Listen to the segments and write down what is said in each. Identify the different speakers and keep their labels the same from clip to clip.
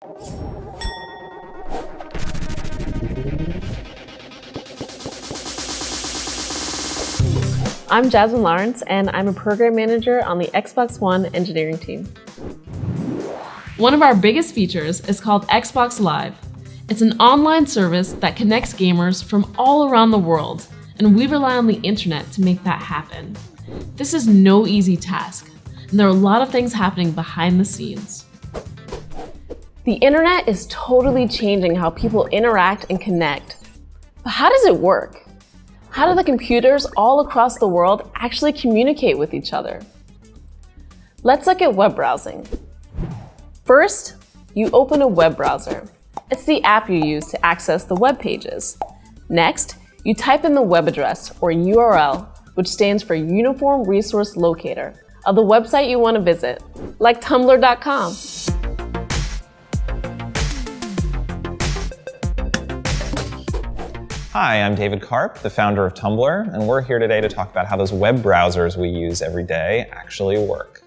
Speaker 1: I'm Jasmine Lawrence, and I'm a program manager on the Xbox One engineering team. One of our biggest features is called Xbox Live. It's an online service that connects gamers from all around the world, and we rely on the internet to make that happen. This is no easy task, and there are a lot of things happening behind the scenes. The internet is totally changing how people interact and connect. But how does it work? How do the computers all across the world actually communicate with each other? Let's look at web browsing. First, you open a web browser. It's the app you use to access the web pages. Next, you type in the web address, or URL, which stands for Uniform Resource Locator, of the website you want to visit, like tumblr.com.
Speaker 2: Hi, I'm David Karp, the founder of Tumblr, and we're here today to talk about how those web browsers we use every day actually work.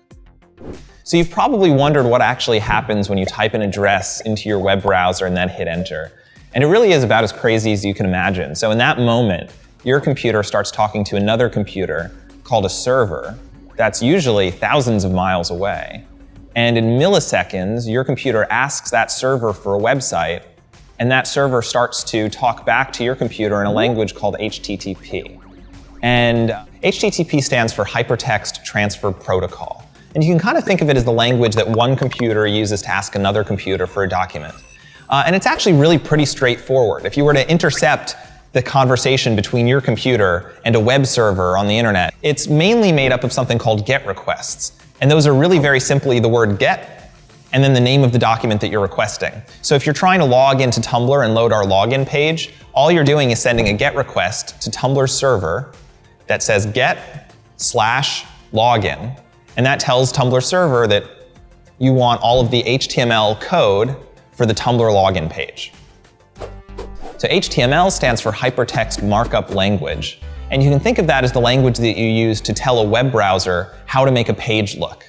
Speaker 2: So you've probably wondered what actually happens when you type an address into your web browser and then hit enter. And it really is about as crazy as you can imagine. So in that moment, your computer starts talking to another computer called a server that's usually thousands of miles away. And in milliseconds, your computer asks that server for a website, and that server starts to talk back to your computer in a language called HTTP. And HTTP stands for Hypertext Transfer Protocol. And you can kind of think of it as the language that one computer uses to ask another computer for a document. And it's actually really pretty straightforward. If you were to intercept the conversation between your computer and a web server on the internet, it's mainly made up of something called GET requests. And those are really very simply the word GET and then the name of the document that you're requesting. So if you're trying to log into Tumblr and load our login page, all you're doing is sending a GET request to Tumblr's server that says get/login. And that tells Tumblr server that you want all of the HTML code for the Tumblr login page. So HTML stands for Hypertext Markup Language. And you can think of that as the language that you use to tell a web browser how to make a page look.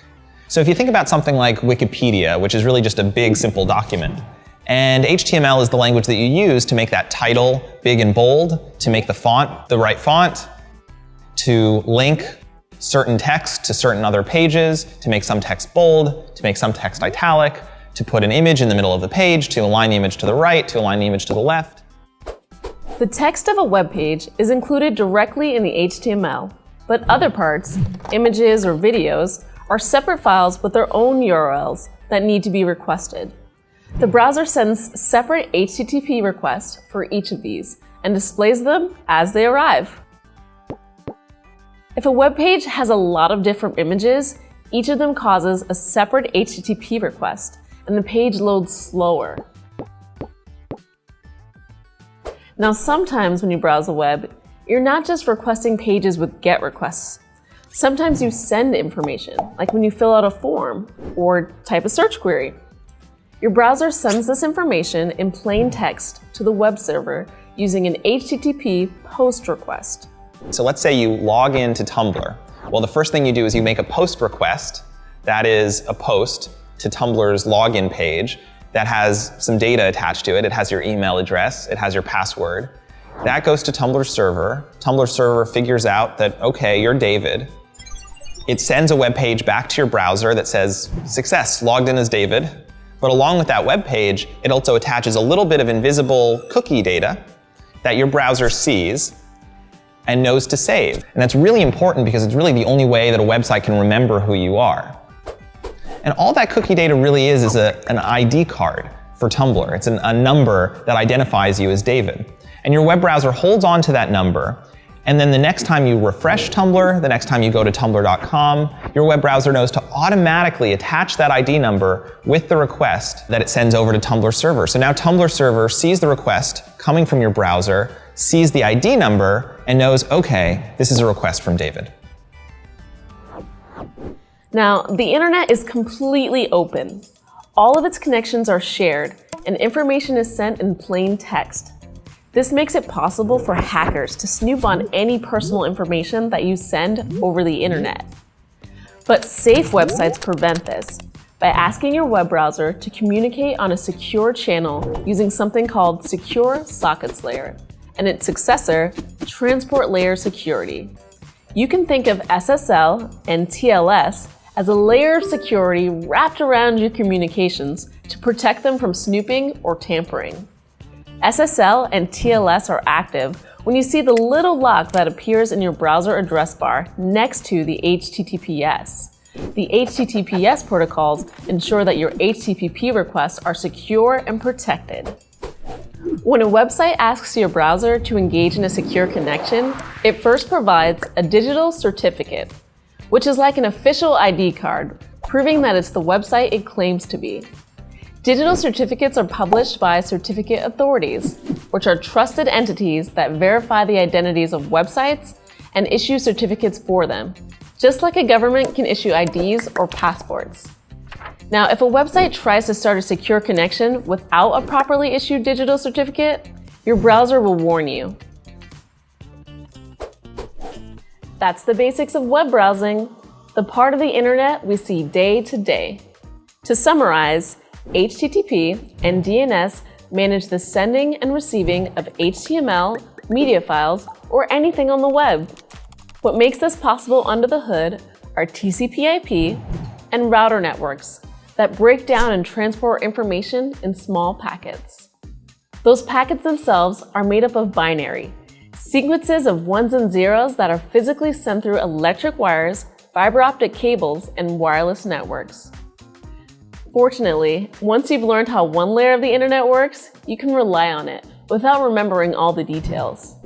Speaker 2: So if you think about something like Wikipedia, which is really just a big, simple document, and HTML is the language that you use to make that title big and bold, to make the font the right font, to link certain text to certain other pages, to make some text bold, to make some text italic, to put an image in the middle of the page, to align the image to the right, to align the image to the left.
Speaker 1: The text of a web page is included directly in the HTML, but other parts, images or videos, are separate files with their own URLs that need to be requested. The browser sends separate HTTP requests for each of these and displays them as they arrive. If a web page has a lot of different images, each of them causes a separate HTTP request, and the page loads slower. Now, sometimes when you browse the web, you're not just requesting pages with GET requests. Sometimes you send information, like when you fill out a form or type a search query. Your browser sends this information in plain text to the web server using an HTTP POST request.
Speaker 2: So let's say you log into Tumblr. Well, the first thing you do is you make a POST request. That is a post to Tumblr's login page that has some data attached to it. It has your email address, it has your password. That goes to Tumblr's server. Tumblr's server figures out that, okay, you're David. It sends a web page back to your browser that says, success, logged in as David. But along with that web page, it also attaches a little bit of invisible cookie data that your browser sees and knows to save. And that's really important because it's really the only way that a website can remember who you are. And all that cookie data really is an ID card for Tumblr. It's a number that identifies you as David. And your web browser holds on to that number, and then the next time you refresh Tumblr, the next time you go to tumblr.com, your web browser knows to automatically attach that ID number with the request that it sends over to Tumblr server. So now Tumblr server sees the request coming from your browser, sees the ID number, and knows, okay, this is a request from David.
Speaker 1: Now, the internet is completely open. All of its connections are shared, and information is sent in plain text. This makes it possible for hackers to snoop on any personal information that you send over the internet. But safe websites prevent this. by asking your web browser to communicate on a secure channel using something called Secure Sockets Layer and its successor, Transport Layer Security. You can think of SSL and TLS as a layer of security wrapped around your communications to protect them from snooping or tampering. SSL and TLS are active when you see the little lock that appears in your browser address bar next to the HTTPS. The HTTPS protocols ensure that your HTTP requests are secure and protected. When a website asks your browser to engage in a secure connection, it first provides a digital certificate, which is like an official ID card, proving that it's the website it claims to be. Digital certificates are published by certificate authorities, which are trusted entities that verify the identities of websites and issue certificates for them, just like a government can issue IDs or passports. Now, if a website tries to start a secure connection without a properly issued digital certificate, your browser will warn you. That's the basics of web browsing, the part of the internet we see day to day. To summarize, HTTP and DNS manage the sending and receiving of HTML, media files, or anything on the web. What makes this possible under the hood are TCP/IP and router networks that break down and transport information in small packets. Those packets themselves are made up of binary, sequences of ones and zeros that are physically sent through electric wires, fiber optic cables, and wireless networks. Fortunately, once you've learned how one layer of the internet works, you can rely on it without remembering all the details.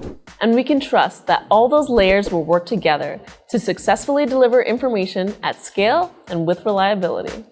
Speaker 1: And we can trust that all those layers will work together to successfully deliver information at scale and with reliability.